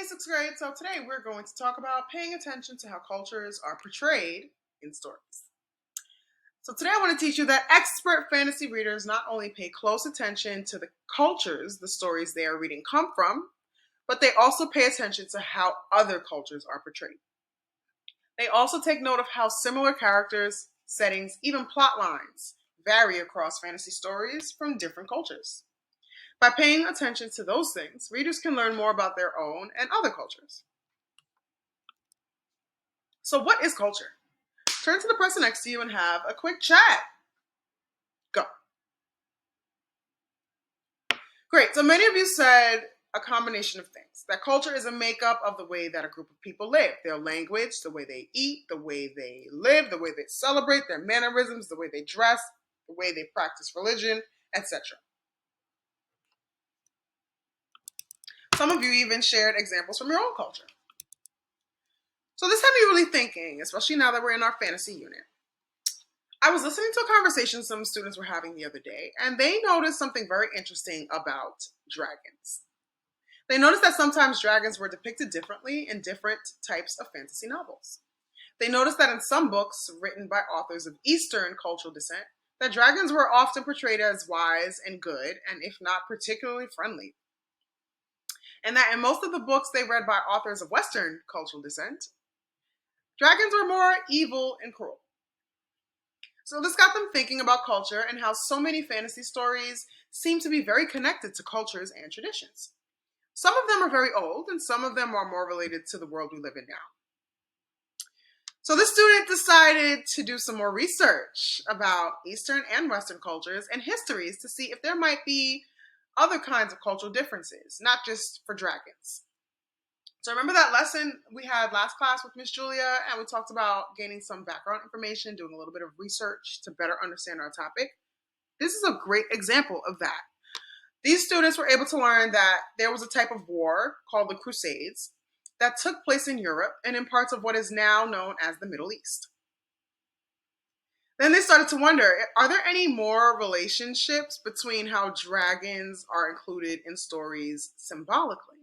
6th grade. So today we're going to talk about paying attention to how cultures are portrayed in stories. So today I want to teach you that expert fantasy readers not only pay close attention to the cultures the stories they are reading come from, but they also pay attention to how other cultures are portrayed. They also take note of how similar characters, settings, even plot lines vary across fantasy stories from different cultures. By paying attention to those things, readers can learn more about their own and other cultures. So what is culture? Turn to the person next to you and have a quick chat. Go. Great. So many of you said a combination of things. That culture is a makeup of the way that a group of people live. Their language, the way they eat, the way they live, the way they celebrate, their mannerisms, the way they dress, the way they practice religion, etc. Some of you even shared examples from your own culture. So this had me really thinking, especially now that we're in our fantasy unit. I was listening to a conversation some students were having the other day, and they noticed something very interesting about dragons. They noticed that sometimes dragons were depicted differently in different types of fantasy novels. They noticed that in some books written by authors of Eastern cultural descent, that dragons were often portrayed as wise and good, and if not particularly friendly. And that in most of the books they read by authors of Western cultural descent, dragons were more evil and cruel. So this got them thinking about culture and how so many fantasy stories seem to be very connected to cultures and traditions. Some of them are very old, and some of them are more related to the world we live in now. So this student decided to do some more research about Eastern and Western cultures and histories to see if there might be other kinds of cultural differences, not just for dragons. So remember that lesson we had last class with Miss Julia, and we talked about gaining some background information, doing a little bit of research to better understand our topic? This is a great example of that. These students were able to learn that there was a type of war called the Crusades that took place in Europe and in parts of what is now known as the Middle East. Then they started to wonder, are there any more relationships between how dragons are included in stories symbolically?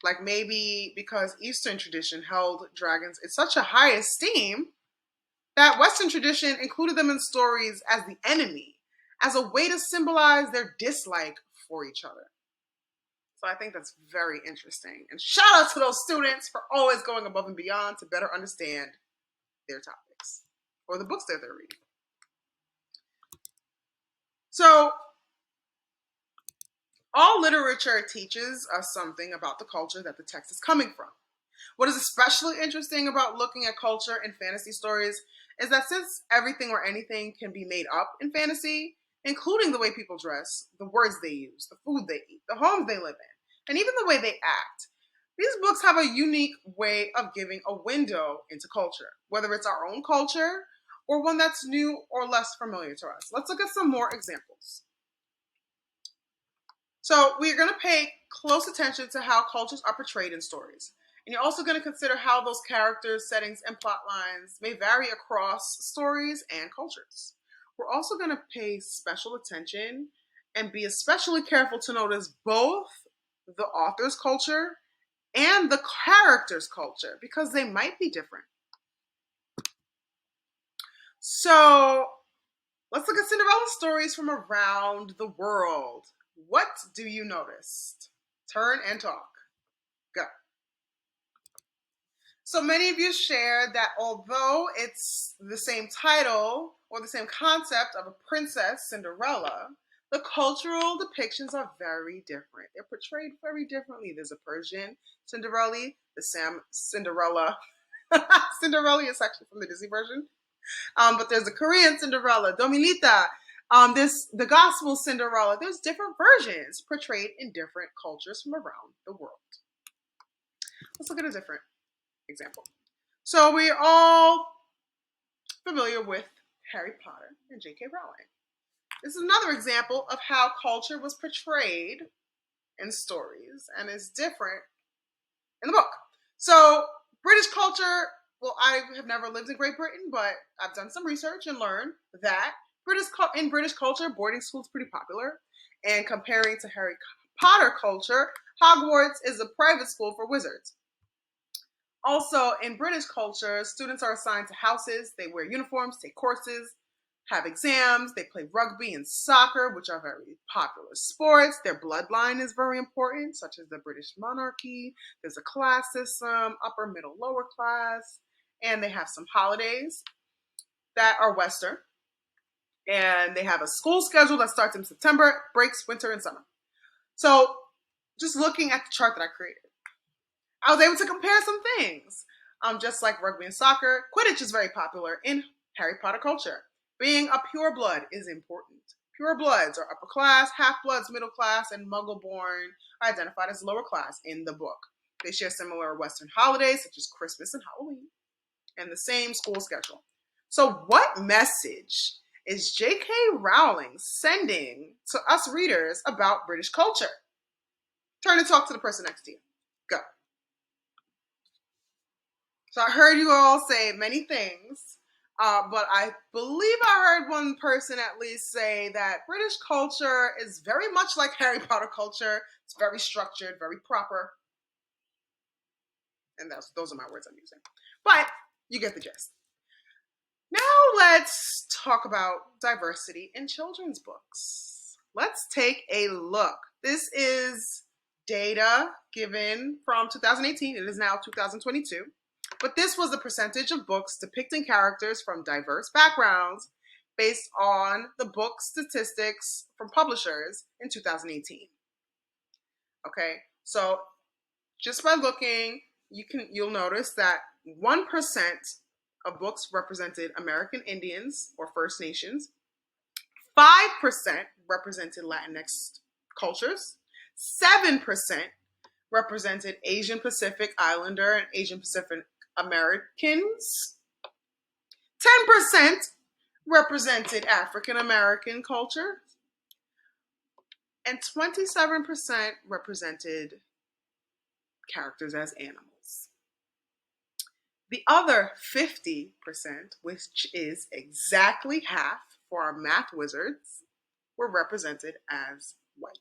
Like maybe because Eastern tradition held dragons in such a high esteem that Western tradition included them in stories as the enemy, as a way to symbolize their dislike for each other. So I think that's very interesting. And shout out to those students for always going above and beyond to better understand their topics or the books that they're reading. So all literature teaches us something about the culture that the text is coming from. What is especially interesting about looking at culture in fantasy stories is that since everything or anything can be made up in fantasy, including the way people dress, the words they use, the food they eat, the homes they live in, and even the way they act, these books have a unique way of giving a window into culture, whether it's our own culture or one that's new or less familiar to us. Let's look at some more examples. So we're going to pay close attention to how cultures are portrayed in stories. And you're also going to consider how those characters, settings, and plot lines may vary across stories and cultures. We're also going to pay special attention and be especially careful to notice both the author's culture and the character's culture because they might be different. So let's look at Cinderella stories from around the world. What do you notice? Turn and talk. Go. So many of you shared that although it's the same title or the same concept of a princess, Cinderella, the cultural depictions are very different. They're portrayed very differently. There's a Persian Cinderella, the Cinderella. Cinderella is actually from the Disney version. But there's a Korean Cinderella, Dominita. There's the Gospel Cinderella. There's different versions portrayed in different cultures from around the world. Let's look at a different example. So we're all familiar with Harry Potter and J.K. Rowling. This is another example of how culture was portrayed in stories and is different in the book. So British culture, well, I have never lived in Great Britain, but I've done some research and learned that in British culture, boarding school is pretty popular. And comparing to Harry Potter culture, Hogwarts is a private school for wizards. Also, in British culture, students are assigned to houses, they wear uniforms, take courses, have exams, they play rugby and soccer, which are very popular sports. Their bloodline is very important, such as the British monarchy. There's a class system, upper, middle, lower class, and they have some holidays that are Western. And they have a school schedule that starts in September, breaks winter and summer. So just looking at the chart that I created, I was able to compare some things. Just like rugby and soccer, Quidditch is very popular in Harry Potter culture. Being a pure blood is important. Pure bloods are upper class, half bloods middle class, and muggle born are identified as lower class in the book. They share similar Western holidays such as Christmas and Halloween, and the same school schedule. So what message is J.K. Rowling sending to us readers about British culture? Turn and talk to the person next to you. Go. So I heard you all say many things, but I believe I heard one person at least say that British culture is very much like Harry Potter culture. It's very structured, very proper. And those are my words I'm using. But you get the gist. Now let's talk about diversity in children's books. Let's take a look. This is data given from 2018. It is now 2022. But this was the percentage of books depicting characters from diverse backgrounds based on the book statistics from publishers in 2018. Okay, so just by looking, you'll notice that 1% of books represented American Indians or First Nations, 5% represented Latinx cultures, 7% represented Asian Pacific Islander and Asian Pacific Americans, 10% represented African American culture, and 27% represented characters as animals. The other 50%, which is exactly half for our math wizards, were represented as white.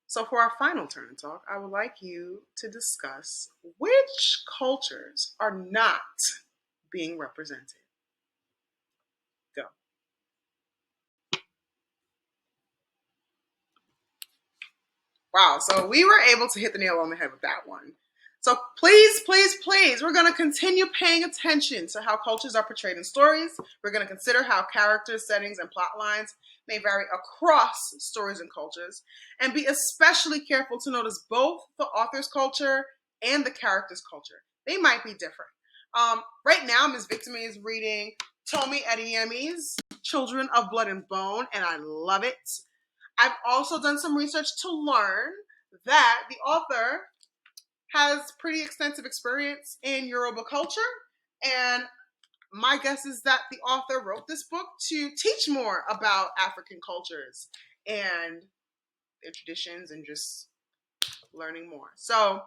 So for our final turn and talk, I would like you to discuss which cultures are not being represented. Go. Wow, so we were able to hit the nail on the head with that one. So please, please, please, we're going to continue paying attention to how cultures are portrayed in stories. We're going to consider how characters, settings, and plot lines may vary across stories and cultures, and be especially careful to notice both the author's culture and the character's culture. They might be different. Right now, Ms. Victime is reading Tomi Adeyemi's Children of Blood and Bone, and I love it. I've also done some research to learn that the author has pretty extensive experience in Yoruba culture, and my guess is that the author wrote this book to teach more about African cultures and their traditions and just learning more. So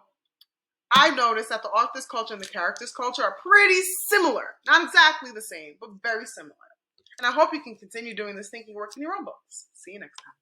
I noticed that the author's culture and the character's culture are pretty similar. Not exactly the same, but very similar. And I hope you can continue doing this thinking work in your own books. See you next time.